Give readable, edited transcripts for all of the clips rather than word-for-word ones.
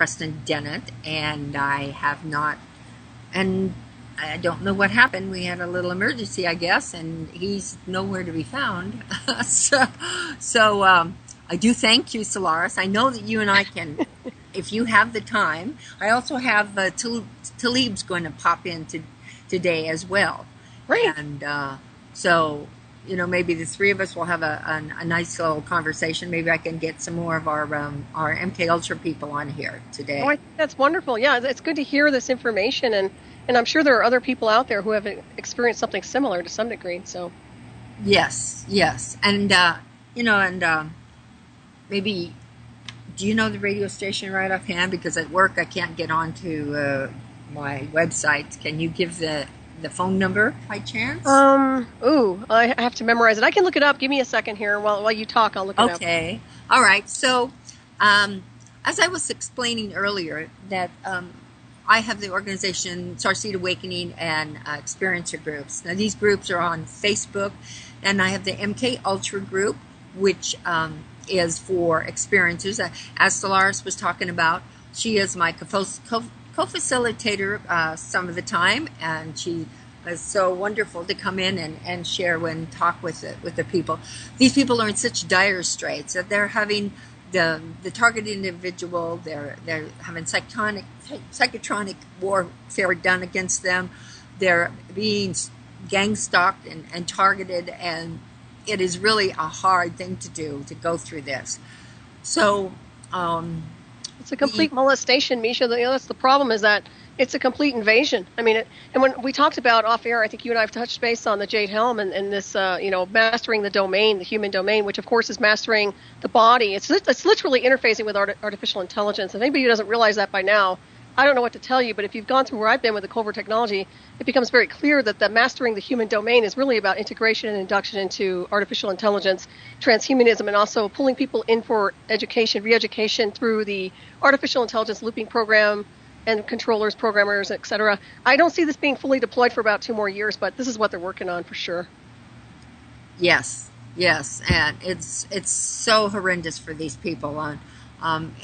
Preston Dennett, and I have not, and I don't know what happened. We had a little emergency, I guess, and he's nowhere to be found. So I do thank you, Solaris. I know that you and I can, if you have the time. I also have Talib's going to pop in today as well. Great. And so, maybe the three of us will have a nice little conversation. Maybe I can get some more of our MK Ultra people on here today. Oh, I think that's wonderful. Yeah, it's good to hear this information, and I'm sure there are other people out there who have experienced something similar to some degree. So, yes, and maybe, do you know the radio station right offhand? Because at work I can't get onto my website. Can you give the phone number by chance? I have to memorize it. I can look it up. Give me a second here while you talk. I'll look it up. Okay. All right. So, as I was explaining earlier, that I have the organization Starseed Awakening and experiencer groups. Now, these groups are on Facebook, and I have the MK Ultra group, which is for experiencers. As Solaris was talking about, she is my co-facilitator some of the time, and she is so wonderful to come in and share and talk with the people. These people are in such dire straits that they're having the targeted individual, they're having psychotronic warfare done against them. They're being gang stalked and targeted, and it is really a hard thing to do, to go through this. So it's a complete molestation, Miesha. That's the problem, is that it's a complete invasion. I mean, and when we talked about off air, I think you and I have touched base on the Jade Helm and this, mastering the domain, the human domain, which of course is mastering the body. It's literally interfacing with artificial intelligence. If anybody who doesn't realize that by now, I don't know what to tell you, but if you've gone through where I've been with the covert technology, it becomes very clear that the mastering the human domain is really about integration and induction into artificial intelligence, transhumanism, and also pulling people in for education, re-education through the artificial intelligence looping program and controllers, programmers, etc. I don't see this being fully deployed for about 2 more years, but this is what they're working on for sure. Yes, and it's so horrendous for these people.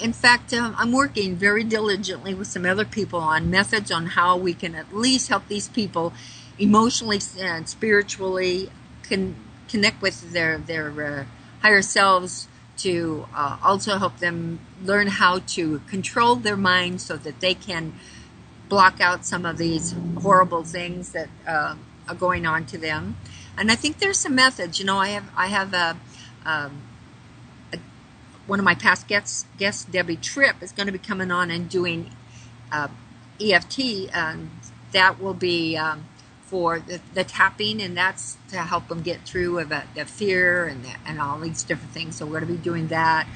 In fact, I'm working very diligently with some other people on methods on how we can at least help these people emotionally and spiritually connect with their higher selves, to also help them learn how to control their minds so that they can block out some of these horrible things that are going on to them. And I think there's some methods. I have one of my past guests, Debbie Tripp, is going to be coming on and doing EFT, and that will be for the tapping, and that's to help them get through the fear and all these different things. So we're going to be doing that.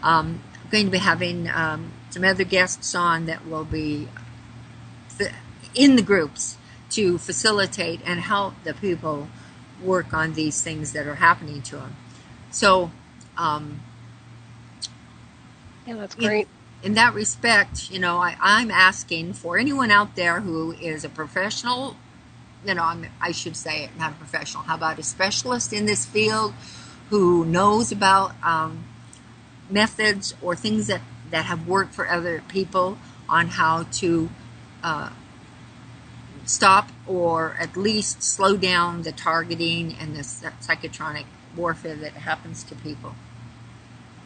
I'm going to be having some other guests on that will be in the groups to facilitate and help the people work on these things that are happening to them. So, yeah, that's great. In that respect, I'm asking for anyone out there who is a professional, I should say not a professional, how about a specialist in this field who knows about methods or things that have worked for other people on how to stop or at least slow down the targeting and the psychotronic warfare that happens to people.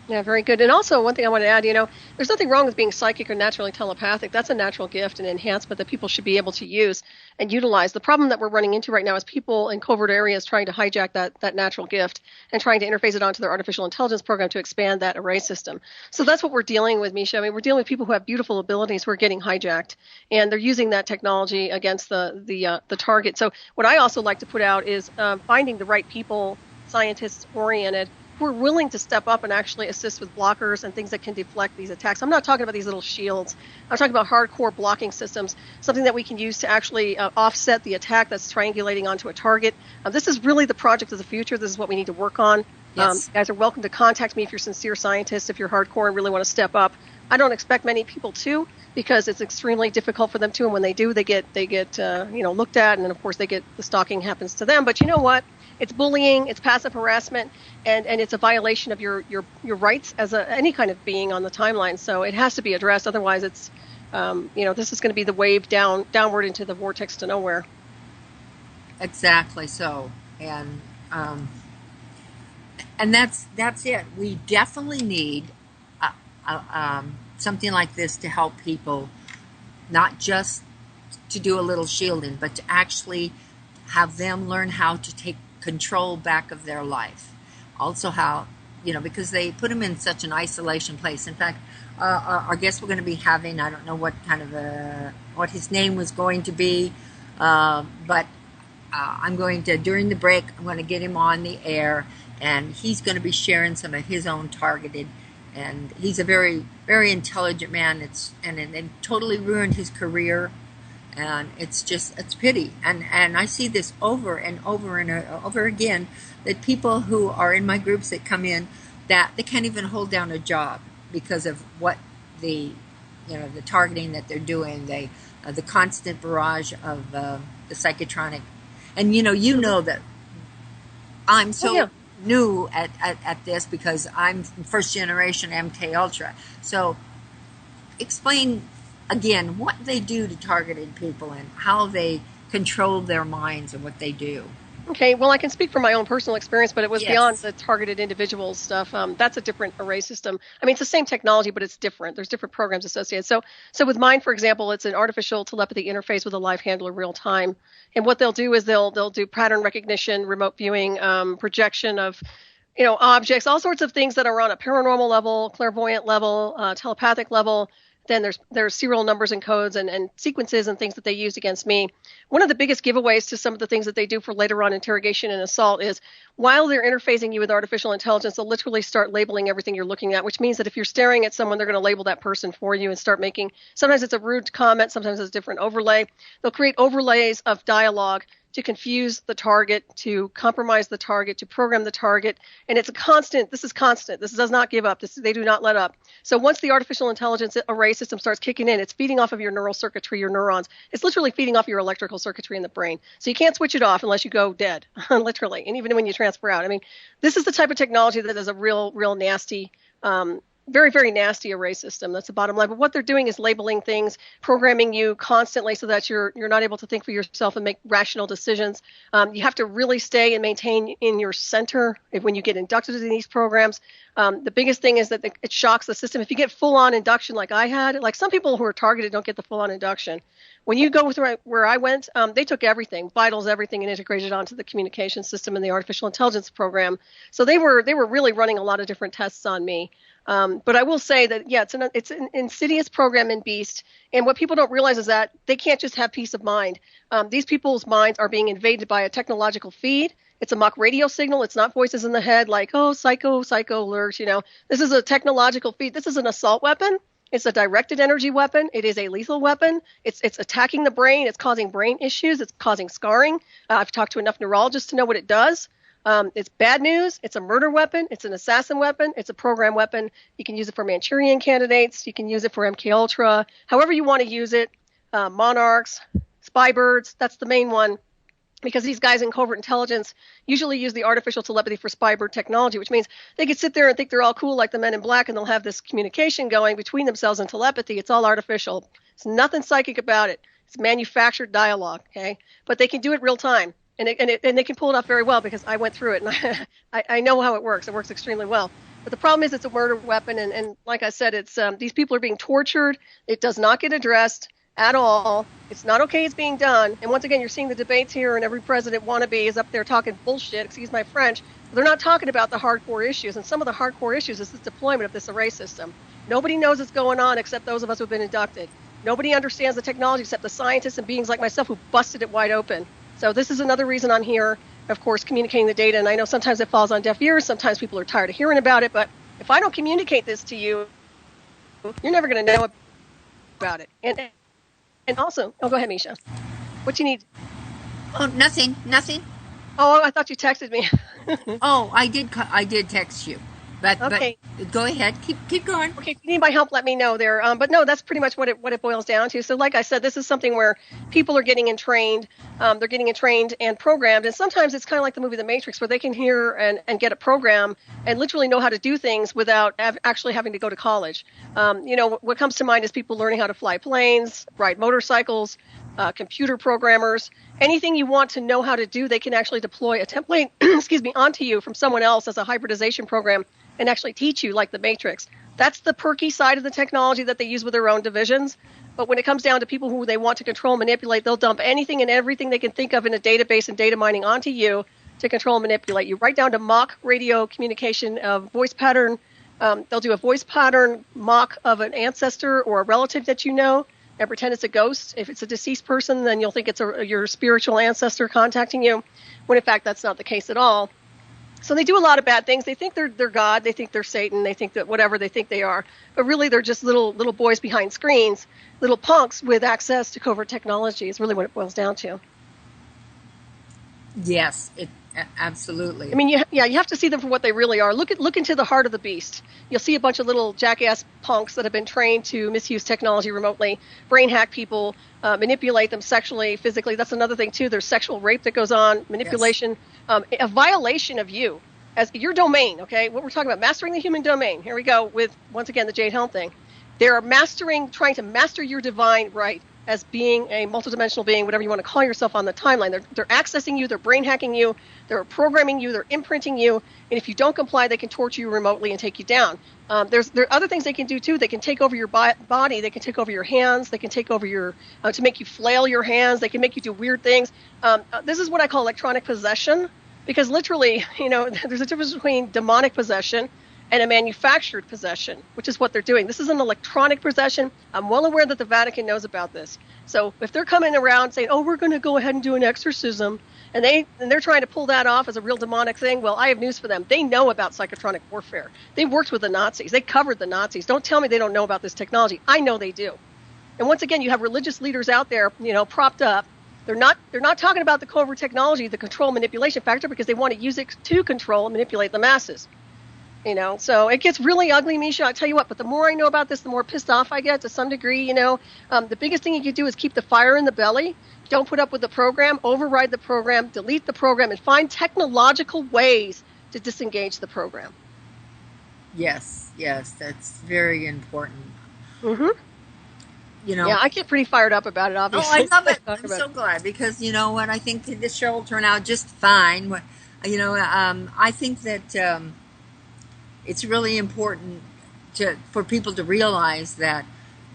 Yeah, very good. And also, one thing I want to add, there's nothing wrong with being psychic or naturally telepathic. That's a natural gift and enhancement that people should be able to use and utilize. The problem that we're running into right now is people in covert areas trying to hijack that natural gift and trying to interface it onto their artificial intelligence program to expand that array system. So that's what we're dealing with, Miesha. I mean, we're dealing with people who have beautiful abilities who are getting hijacked, and they're using that technology against the target. So what I also like to put out is finding the right people, scientists oriented, who are willing to step up and actually assist with blockers and things that can deflect these attacks. I'm not talking about these little shields. I'm talking about hardcore blocking systems, something that we can use to actually offset the attack that's triangulating onto a target. This is really the project of the future. This is what we need to work on. Yes. You guys are welcome to contact me if you're sincere scientists, if you're hardcore and really want to step up. I don't expect many people to, because it's extremely difficult for them to, and when they do, they get looked at, and then of course the stalking happens to them. But you know what? it's bullying, it's passive harassment, and it's a violation of your rights as any kind of being on the timeline. So it has to be addressed. Otherwise, it's this is going to be the wave downward into the vortex to nowhere. Exactly so, and that's it. We definitely need something like this to help people, not just to do a little shielding, but to actually have them learn how to take control back of their life. Also how, because they put them in such an isolation place. In fact, our guest we're going to be having, I don't know what kind of what his name was going to be, but I'm going to, during the break, I'm going to get him on the air, and he's going to be sharing some of his own targeted, and he's a very, very intelligent man. And totally ruined his career, and it's pity. And I see this over and over and over again, that people who are in my groups that come in, that they can't even hold down a job because of what the targeting that they're doing, the constant barrage of the psychotronic. And you know that I'm so new at this because I'm first generation MK Ultra. So explain again what they do to targeted people and how they control their minds and what they do. Okay, well, I can speak from my own personal experience, but it was beyond the targeted individual stuff. That's a different array system. I mean, it's the same technology, but it's different. There's different programs associated. So with mine, for example, it's an artificial telepathy interface with a live handler real time. And what they'll do is they'll do pattern recognition, remote viewing, projection of objects, all sorts of things that are on a paranormal level, clairvoyant level, telepathic level. Then there's serial numbers and codes and sequences and things that they use against me. One of the biggest giveaways to some of the things that they do for later on interrogation and assault is while they're interfacing you with artificial intelligence, they'll literally start labeling everything you're looking at, which means that if you're staring at someone, they're going to label that person for you and start making, sometimes it's a rude comment, sometimes it's a different overlay. They'll create overlays of dialogue to confuse the target, to compromise the target, to program the target. And it's a constant. This is constant. This does not give up. They do not let up. So once the artificial intelligence array system starts kicking in, it's feeding off of your neural circuitry, your neurons. It's literally feeding off your electrical circuitry in the brain. So you can't switch it off unless you go dead, literally. And even when you transfer out. I mean, this is the type of technology that is a real nasty, very, very nasty array system. That's the bottom line. But what they're doing is labeling things, programming you constantly so that you're not able to think for yourself and make rational decisions. You have to really stay and maintain in your center when you get inducted into these programs. The biggest thing is that it shocks the system. If you get full-on induction like I had, like some people who are targeted don't get the full-on induction. When you go through where I went, they took everything, vitals, everything, and integrated onto the communication system and the artificial intelligence program. So they were really running a lot of different tests on me. But I will say that, it's an insidious program in Beast. And what people don't realize is that they can't just have peace of mind. These people's minds are being invaded by a technological feed. It's a mock radio signal. It's not voices in the head like, oh, psycho alert. This is a technological feed. This is an assault weapon. It's a directed energy weapon. It is a lethal weapon. It's attacking the brain. It's causing brain issues. It's causing scarring. I've talked to enough neurologists to know what it does. It's bad news. It's a murder weapon. It's an assassin weapon. It's a program weapon. You can use it for Manchurian candidates. You can use it for MK Ultra. However you want to use it. Monarchs, spy birds. That's the main one. Because these guys in covert intelligence usually use the artificial telepathy for spy bird technology, which means they could sit there and think they're all cool like the Men in Black, and they'll have this communication going between themselves and telepathy. It's all artificial. There's nothing psychic about it. It's manufactured dialogue, okay? But they can do it real time. And they can pull it off very well because I went through it, and I know how it works. It works extremely well. But the problem is it's a murder weapon, and like I said, it's these people are being tortured. It does not get addressed at all. It's not okay it's being done. And once again, you're seeing the debates here, and every president wannabe is up there talking bullshit, excuse my French. They're not talking about the hardcore issues, and some of the hardcore issues is the deployment of this array system. Nobody knows what's going on except those of us who have been inducted. Nobody understands the technology except the scientists and beings like myself who busted it wide open. So this is another reason I'm here, of course, communicating the data. And I know sometimes it falls on deaf ears. Sometimes people are tired of hearing about it. But if I don't communicate this to you, you're never going to know about it. And also, go ahead, Miesha. What you need? Oh, nothing. Oh, I thought you texted me. Oh, I did text you. Okay. But go ahead, keep going. Okay, if you need my help, let me know there. But no, that's pretty much what it boils down to. So, like I said, this is something where people are getting entrained. They're getting entrained and programmed. And sometimes it's kind of like the movie The Matrix, where they can hear and get a program and literally know how to do things without actually having to go to college. What comes to mind is people learning how to fly planes, ride motorcycles, computer programmers. Anything you want to know how to do, they can actually deploy a template, excuse me, onto you from someone else as a hybridization program and actually teach you like the Matrix. That's the perky side of the technology that they use with their own divisions. But when it comes down to people who they want to control and manipulate, they'll dump anything and everything they can think of in a database and data mining onto you to control and manipulate you, right down to mock radio communication of voice pattern. They'll do a voice pattern mock of an ancestor or a relative that you know and pretend it's a ghost. If it's a deceased person, then you'll think it's your spiritual ancestor contacting you, when in fact that's not the case at all. So they do a lot of bad things. They think they're God. They think they're Satan. They think that whatever they think they are. But really, they're just little boys behind screens, little punks with access to covert technology is really what it boils down to. Yes, absolutely. I mean, you have to see them for what they really are. Look into the heart of the beast. You'll see a bunch of little jackass punks that have been trained to misuse technology remotely, brain hack people, manipulate them sexually, physically. That's another thing, too. There's sexual rape that goes on, manipulation. Yes. A violation of you as your domain, okay? What we're talking about, mastering the human domain. Here we go with, once again, the Jade Helm thing. They're trying to master your divine right as being a multidimensional being, whatever you want to call yourself on the timeline. They're accessing you, they're brain hacking you, they're programming you, they're imprinting you, and if you don't comply, they can torture you remotely and take you down. There are other things they can do, too. They can take over your body, they can take over your hands, they can take over to make you flail your hands, they can make you do weird things. This is what I call electronic possession, because literally, there's a difference between demonic possession and a manufactured possession, which is what they're doing. This is an electronic possession. I'm well aware that the Vatican knows about this. So if they're coming around saying, oh, we're going to go ahead and do an exorcism, and they're trying to pull that off as a real demonic thing, well, I have news for them. They know about psychotronic warfare. They worked with the Nazis. They covered the Nazis. Don't tell me they don't know about this technology. I know they do. And once again, you have religious leaders out there, propped up. They're not talking about the covert technology, the control manipulation factor, because they want to use it to control and manipulate the masses. So it gets really ugly, Miesha. I tell you what, but the more I know about this, the more pissed off I get to some degree. The biggest thing you can do is keep the fire in the belly. Don't put up with the program, override the program, delete the program, and find technological ways to disengage the program. Yes, that's very important. Mm-hmm. Yeah, I get pretty fired up about it, obviously. Oh, I love it. I'm so glad, because you know what? I think this show will turn out just fine. I think that it's really important for people to realize that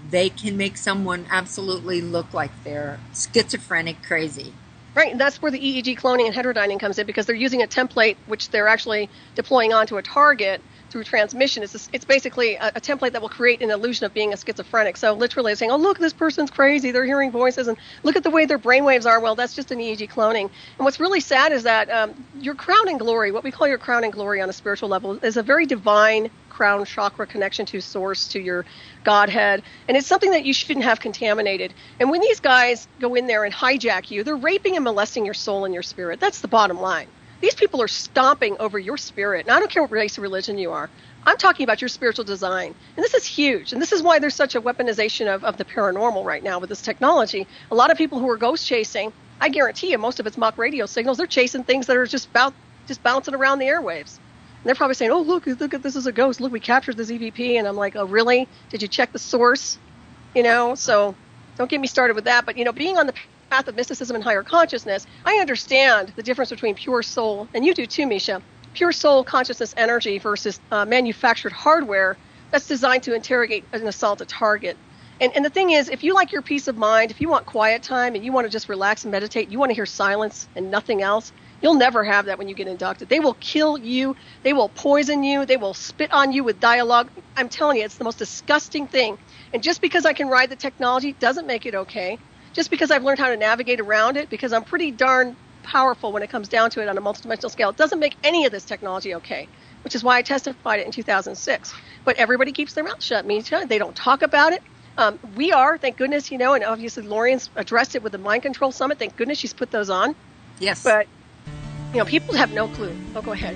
they can make someone absolutely look like they're schizophrenic crazy. Right, and that's where the EEG cloning and heterodyning comes in, because they're using a template which they're actually deploying onto a target through transmission. It's basically a template that will create an illusion of being a schizophrenic. So literally saying, oh, look, this person's crazy. They're hearing voices, and look at the way their brainwaves are. Well, that's just an EEG cloning. And what's really sad is that your crown and glory, what we call your crown and glory on a spiritual level, is a very divine crown chakra connection to source, to your Godhead. And it's something that you shouldn't have contaminated. And when these guys go in there and hijack you, they're raping and molesting your soul and your spirit. That's the bottom line. These people are stomping over your spirit. And I don't care what race or religion you are. I'm talking about your spiritual design. And this is huge. And this is why there's such a weaponization of the paranormal right now with this technology. A lot of people who are ghost chasing, I guarantee you most of it's mock radio signals. They're chasing things that are just bouncing around the airwaves. And they're probably saying, oh, look at this is a ghost. Look, we captured this EVP. And I'm like, oh, really? Did you check the source? So don't get me started with that. But, being on the path of mysticism and higher consciousness, I understand the difference between pure soul, and you do too, Miesha, pure soul consciousness energy versus manufactured hardware that's designed to interrogate and assault a target. And the thing is, if you like your peace of mind, if you want quiet time and you want to just relax and meditate, you want to hear silence and nothing else, you'll never have that when you get inducted. They will kill you. They will poison you. They will spit on you with dialogue. I'm telling you, it's the most disgusting thing. And just because I can ride the technology doesn't make it okay. Just because I've learned how to navigate around it, because I'm pretty darn powerful when it comes down to it on a multidimensional scale, it doesn't make any of this technology okay, which is why I testified it in 2006. But everybody keeps their mouth shut, Miesha. They don't talk about it. We are, thank goodness, and obviously Lorian's addressed it with the Mind Control Summit. Thank goodness she's put those on. Yes. But, people have no clue. Oh, go ahead.